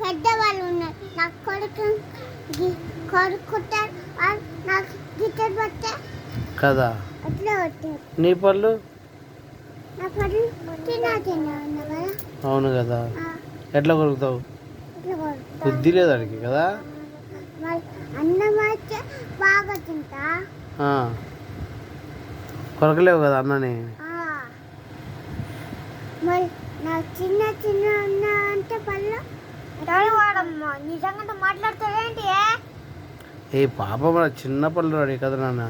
పెద్దవాళ్ళు ఉన్నారు. నాకు కొడుకు కొడుకుంటారు, నాకు గిట్టలు పట్టే కదా. అట్లా కొట్టారు. నీ పళ్ళు నా పళ్ళు తిన్నా ఉన్నా కదా. అవును కదా. ఎట్లా కొరుకుతావు? ఇట్లా కొడుతా. బుద్ధి లేదు అడిగి కదా. మరి అన్నం అయితే బాగా తింటా. కొరకలేవు కదా అన్నని. మరి నాకు చిన్న చిన్న ఉన్నా అంటే పళ్ళు వాడమ్మా నిజంగా మాట్లాడతావేంటి? ఏ పాప మన చిన్న పళ్ళు అడిగి కదా నాన్న.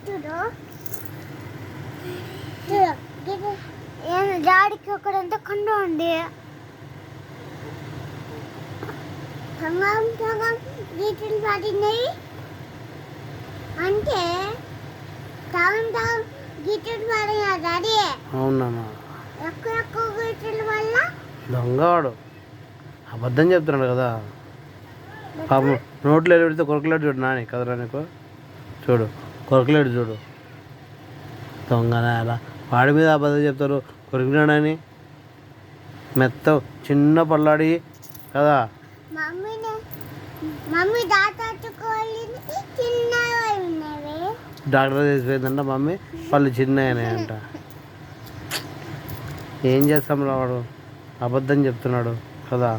చూడు డాడీకి ఒకడంతా కొండ ఉంది. సగం సగం గీతలు పడినాయి అంటే సగం సగం గీతలు పడినా డాడీ. అవునా? ఎక్కువ ఎక్కువ గీతల వల్ల దొంగవాడు అబద్ధం చెప్తున్నాడు కదా. పాపం నోట్లో పెడితే కొరకలేడు చూడు నాని కదరా నీకు. చూడు కొరకలేడు చూడు. దొంగనా అలా వాడి మీద అబద్ధం చెప్తారు కొరికినాడని. మెత్త చిన్న పల్లాడి కదా. మమ్మీ దాచుకోవాలి చిన్నవి ఉన్నవి. డాక్టర్ చేసిపోయిందంట మమ్మీ పళ్ళు చిన్నగానే. ఏం చేస్తాం రా వాడు అబద్ధం చెప్తున్నాడు కదా.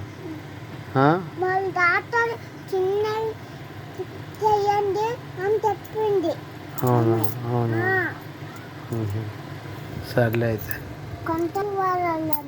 డాక్టర్ చిన్నవి చెయ్యండి అని చెప్పింది. అవునా? అవునా? సర్లే అయితే కొంత వాళ్ళంతా